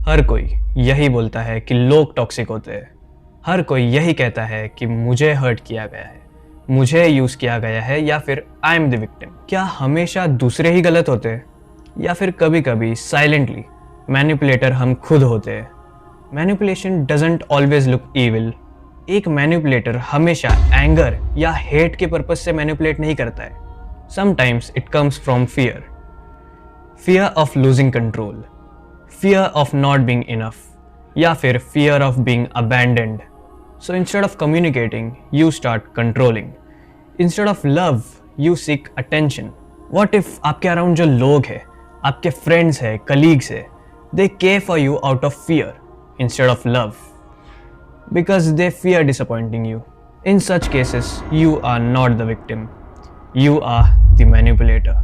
हर कोई यही बोलता है कि लोग टॉक्सिक होते हैं। हर कोई यही कहता है कि मुझे हर्ट किया गया है, मुझे यूज़ किया गया है, या फिर आई एम द विक्टिम। क्या हमेशा दूसरे ही गलत होते हैं, या फिर कभी कभी साइलेंटली मैनिपुलेटर हम खुद होते हैं? Manipulation doesn't always look evil. एक मैनिपुलेटर हमेशा एंगर या हेट के पर्पज से मैनिपुलेट नहीं करता है। Sometimes it comes from fear, fear of losing control, fear of not being enough, या फिर fear of being abandoned. So instead of communicating, you start controlling. Instead of love, you seek attention. What if आपके around जो लोग हैं, आपके friends हैं, colleagues हैं, they care for you out of fear instead of love, because they fear disappointing you. In such cases, you are not the victim. You are the manipulator.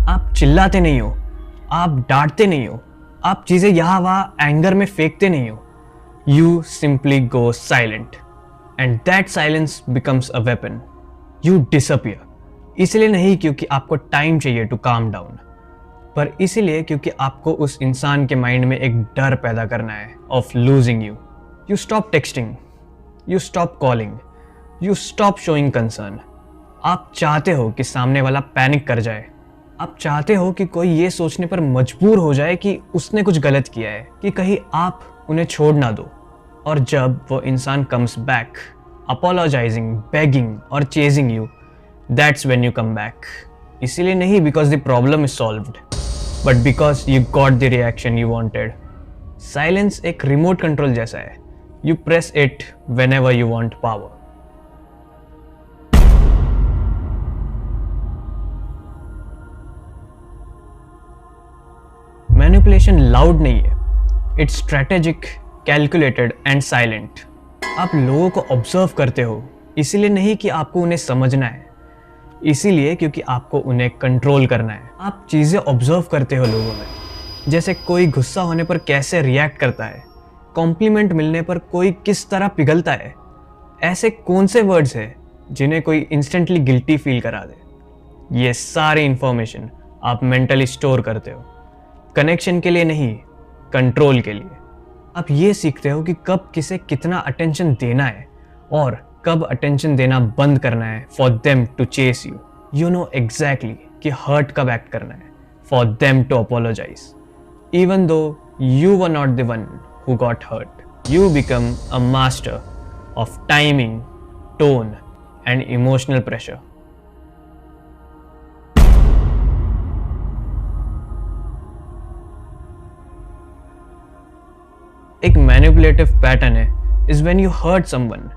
आप चिल्लाते नहीं हो, आप डांटते नहीं हो, आप चीजें यहाँ वहाँ एंगर में फेंकते नहीं हो। You simply go silent and that silence becomes a weapon. You disappear. इसलिए नहीं क्योंकि आपको टाइम चाहिए टू काम डाउन, पर इसीलिए क्योंकि आपको उस इंसान के माइंड में एक डर पैदा करना है of losing you. You stop texting, you stop calling, you stop showing concern. आप चाहते हो कि सामने वाला पैनिक कर जाए। आप चाहते हो कि कोई ये सोचने पर मजबूर हो जाए कि उसने कुछ गलत किया है, कि कहीं आप उन्हें छोड़ ना दो। और जब वो इंसान कम्स बैक अपोलोजाइजिंग, बेगिंग और chasing you, that's when you come back. इसीलिए नहीं because the problem is solved, but because you got the reaction you wanted. Silence एक रिमोट कंट्रोल जैसा है। You press it whenever you want power. Manipulation loud नहीं है, it's strategic, calculated and silent. आप लोगों को ऑब्जर्व करते हो, इसीलिए नहीं कि आपको उन्हें समझना है, इसीलिए क्योंकि आपको उन्हें कंट्रोल करना है। आप चीज़ें ऑब्जर्व करते हो लोगों में, जैसे कोई गुस्सा होने पर कैसे रिएक्ट करता है, कॉम्प्लीमेंट मिलने पर कोई किस तरह पिघलता है। ऐसे कौन से वर्ड्स हैं जिन्हें कोई इंस्टेंटली गिल्टी फील करा दे। ये सारी इंफॉर्मेशन आप मेंटली स्टोर करते हो, कनेक्शन के लिए नहीं, कंट्रोल के लिए। आप ये सीखते हो कि कब किसे कितना अटेंशन देना है और कब अटेंशन देना बंद करना है for them to chase you. You know exactly कि हर्ट कब एक्ट करना है for them to apologise. Even though you were not the one who got hurt, you become a master of timing, tone and emotional pressure. एक manipulative pattern है is when you hurt someone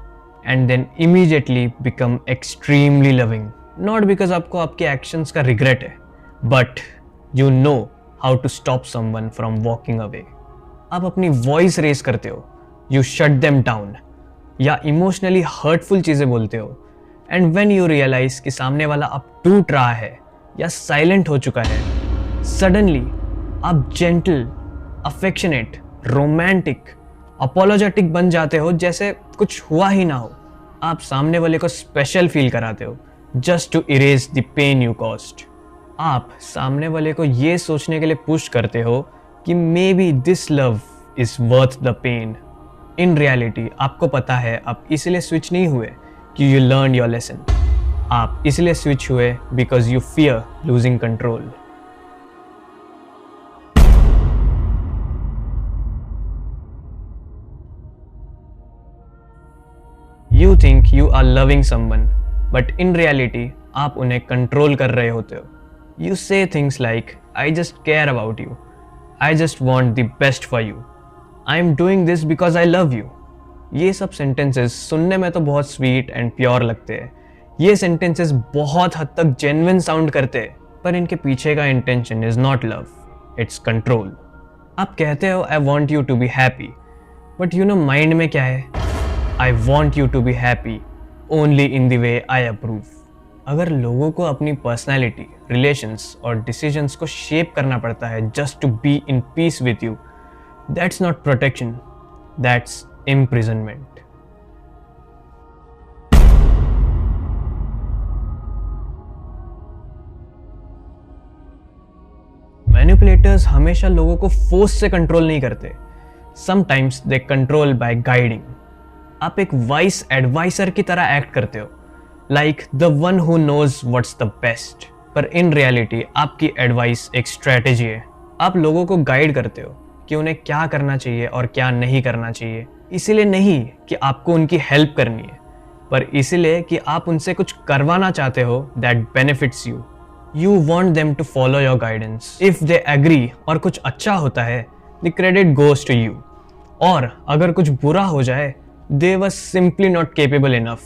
and then immediately become extremely loving. Not because आपको आपके actions का regret है, but you know how to stop someone from walking away. आप अपनी voice race करते हो, यू शट देम डाउन, या emotionally hurtful चीजें बोलते हो। एंड व्हेन यू रियलाइज कि सामने वाला अब टूट रहा है या साइलेंट हो चुका है, सडनली आप जेंटल, अफेक्शनेट, रोमांटिक, अपोलोजेटिक बन जाते हो, जैसे कुछ हुआ ही ना हो। आप सामने वाले को स्पेशल फील कराते हो just to erase the pain you caused. आप सामने वाले को ये सोचने के लिए पुश करते हो कि may be this love is worth the pain. In reality आपको पता है आप इसलिए स्विच नहीं हुए कि यू लर्न योर लेसन। आप इसलिए स्विच हुए because you fear losing control. You think you are loving someone, but in reality, आप उन्हें कंट्रोल कर रहे होते हो। You say things like, I just care about you. I just want the best for you. I am doing this because I love you. ये सब sentences सुनने में तो बहुत स्वीट एंड प्योर लगते हैं, ये सेंटेंसेस बहुत हद तक जेन्युइन साउंड करते हैं, पर इनके पीछे का intention is not love, it's control. आप कहते हो I want you to be happy, but you know mind में क्या है? I want you to be happy only in the way I approve. अगर लोगों को अपनी पर्सनैलिटी, रिलेशंस और डिसीजंस को शेप करना पड़ता है just to be in peace with you, that's not protection, that's imprisonment. Manipulators हमेशा लोगों को फोर्स से कंट्रोल नहीं करते, sometimes they control by guiding. आप एक वाइस एडवाइसर की तरह एक्ट करते हो, like the one who knows what's the best, पर इन रियलिटी आपकी एडवाइस एक स्ट्रेटेजी है। आप लोगों को गाइड करते हो कि उन्हें क्या करना चाहिए और क्या नहीं करना चाहिए, इसीलिए नहीं कि आपको उनकी हेल्प करनी है, पर इसीलिए कि आप उनसे कुछ करवाना चाहते हो that benefits you. You want them to follow your guidance. If they agree और कुछ अच्छा होता है, the credit goes to you, और अगर कुछ बुरा हो जाए, they were simply not capable enough,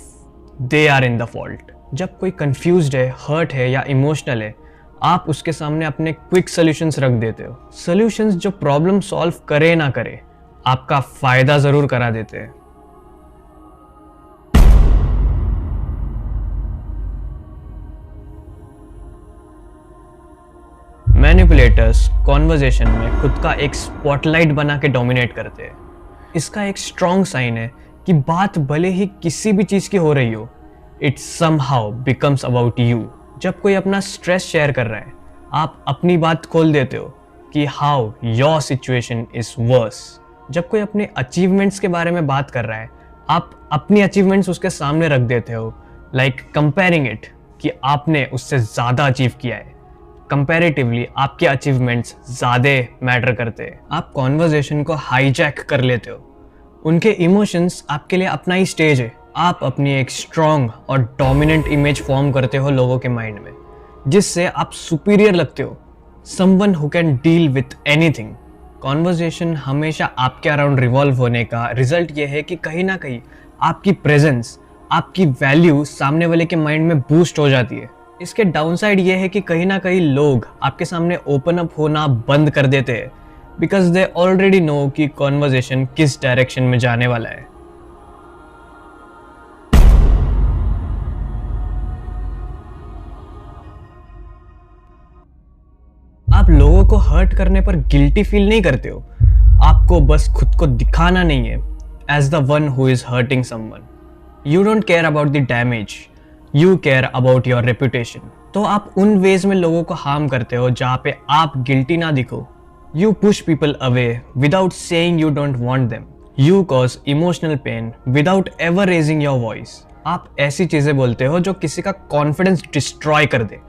they are in the fault. जब कोई कंफ्यूज्ड है, हर्ट है या इमोशनल है, आप उसके सामने अपने क्विक सॉल्यूशंस रख देते हो, सॉल्यूशंस जो प्रॉब्लम सॉल्व करे ना करे, आपका फायदा जरूर करा देते हैं। मैनिपुलेटर्स कॉन्वर्सेशन में खुद का एक स्पॉटलाइट बना के डोमिनेट करते हैं। इसका एक स्ट्रॉन्ग साइन है कि बात भले ही किसी भी चीज की हो रही हो, it somehow becomes about you. जब कोई अपना स्ट्रेस शेयर कर रहा है, आप अपनी बात खोल देते हो कि how your situation is worse. जब कोई अपने अचीवमेंट्स के बारे में बात कर रहा है, आप अपनी अचीवमेंट्स उसके सामने रख देते हो, लाइक कंपेयरिंग इट कि आपने उससे ज़्यादा अचीव किया है। कंपैरेटिवली आपके अचीवमेंट्स ज़्यादा मैटर करते हैं। आप कॉन्वर्जेशन को हाईजैक कर लेते हो। उनके इमोशंस आपके लिए अपना ही स्टेज है। आप अपनी एक स्ट्रॉन्ग और डोमिनेंट इमेज फॉर्म करते हो लोगों के माइंड में, जिससे आप सुपीरियर लगते हो, someone who can deal with anything. Conversation हमेशा आपके अराउंड रिवॉल्व होने का रिजल्ट ये है कि कहीं ना कहीं आपकी प्रेजेंस, आपकी वैल्यू सामने वाले के माइंड में बूस्ट हो जाती है। इसके डाउनसाइड ये है कि कहीं ना कहीं लोग आपके सामने ओपन अप होना बंद कर देते हैं, बिकॉज दे ऑलरेडी नो कि कॉन्वर्जेशन किस डायरेक्शन में जाने वाला है। आप लोगों को हर्ट करने पर गिल्टी फील नहीं करते हो, आपको बस खुद को दिखाना नहीं है as the one who is hurting someone. You don't care about the damage, you care about your reputation. तो आप उन वेज में लोगों को हार्म करते हो जहां पे आप गिल्टी ना दिखो। You push people away without saying you don't want them. You cause emotional pain without ever raising your voice. आप ऐसी चीजें बोलते हो जो किसी का कॉन्फिडेंस डिस्ट्रॉय कर दे,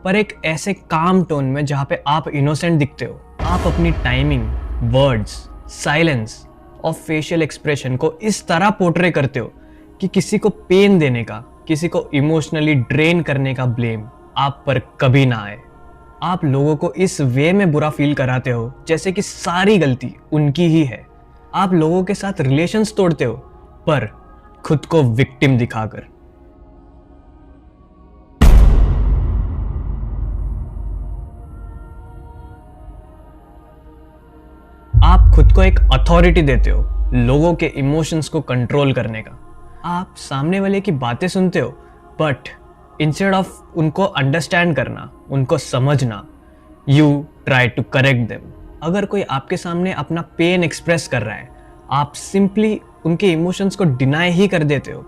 पर एक ऐसे काम टोन में जहां पे आप इनोसेंट दिखते हो। आप अपनी टाइमिंग, वर्ड्स, साइलेंस और फेशियल एक्सप्रेशन को इस तरह पोर्ट्रे करते हो कि किसी को पेन देने का, किसी को इमोशनली ड्रेन करने का ब्लेम आप पर कभी ना आए। आप लोगों को इस वे में बुरा फील कराते हो जैसे कि सारी गलती उनकी ही है। आप लोगों के साथ रिलेशंस तोड़ते हो, पर खुद को विक्टिम दिखाकर। आप खुद को एक अथॉरिटी देते हो लोगों के इमोशंस को कंट्रोल करने का। आप सामने वाले की बातें सुनते हो, बट इंस्टेड ऑफ उनको अंडरस्टैंड करना, उनको समझना, you try to correct them. अगर कोई आपके सामने अपना पेन एक्सप्रेस कर रहा है, आप सिंपली उनके इमोशंस को डिनाई ही कर देते हो,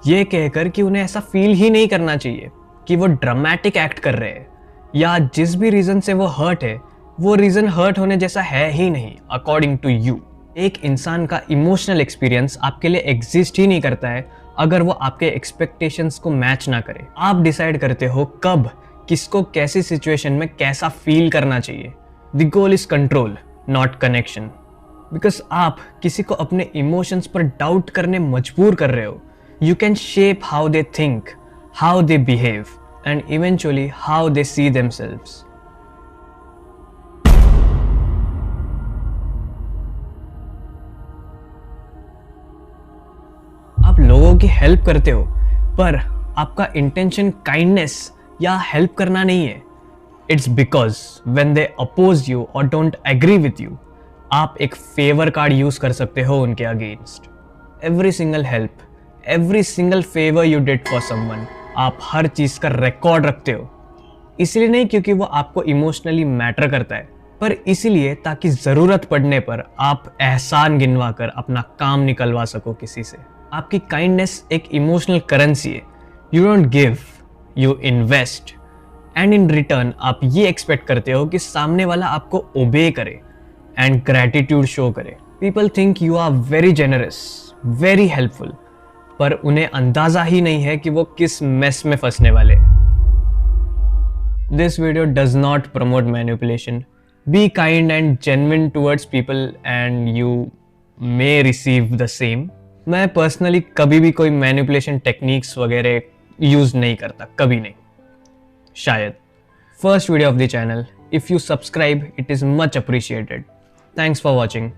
ये कहकर कि उन्हें ऐसा फील ही नहीं करना चाहिए कि वो ड्रामेटिक एक्ट कर रहे हैं, या जिस भी रीजन से वो हर्ट है, वो रीजन हर्ट होने जैसा है ही नहीं अकॉर्डिंग टू यू। एक इंसान का इमोशनल एक्सपीरियंस आपके लिए एग्जिस्ट ही नहीं करता है अगर वो आपके एक्सपेक्टेशंस को मैच ना करे। आप डिसाइड करते हो कब, किसको, कैसी सिचुएशन में कैसा फील करना चाहिए। The goal is control, not connection. Because आप किसी को अपने इमोशंस पर डाउट करने मजबूर कर रहे हो, you can shape how they think, how they behave and eventually how they see themselves. उनकी हेल्प करते हो, पर आपका इंटेंशन काइंडनेस या हेल्प करना नहीं है, it's because when they oppose you और डोंट एग्री विथ यू, आप एक फेवर कार्ड यूज कर सकते हो उनके against. Every single help, every single favour you did for someone, आप हर चीज का रिकॉर्ड रखते हो। इसलिए नहीं क्योंकि वो आपको इमोशनली मैटर करता है, पर इसलिए ताकि जरूरत पड़ने पर आप एहसान गिनवा कर अपना काम निकलवा सको किसी से। आपकी काइंडनेस एक इमोशनल करेंसी है। You don't give, you invest, and in return आप ये एक्सपेक्ट करते हो कि सामने वाला आपको ओबे करे एंड ग्रैटिट्यूड शो करे। People think you are very generous, very helpful, पर उन्हें अंदाजा ही नहीं है कि वो किस मेस में फंसने वाले हैं। This video does not promote manipulation. Be kind and genuine towards people and you may receive the same. मैं पर्सनली कभी भी कोई मैनिपुलेशन टेक्निक्स वगैरह यूज नहीं करता, कभी नहीं, शायद। First video of the channel, if you subscribe it is much appreciated. Thanks for watching.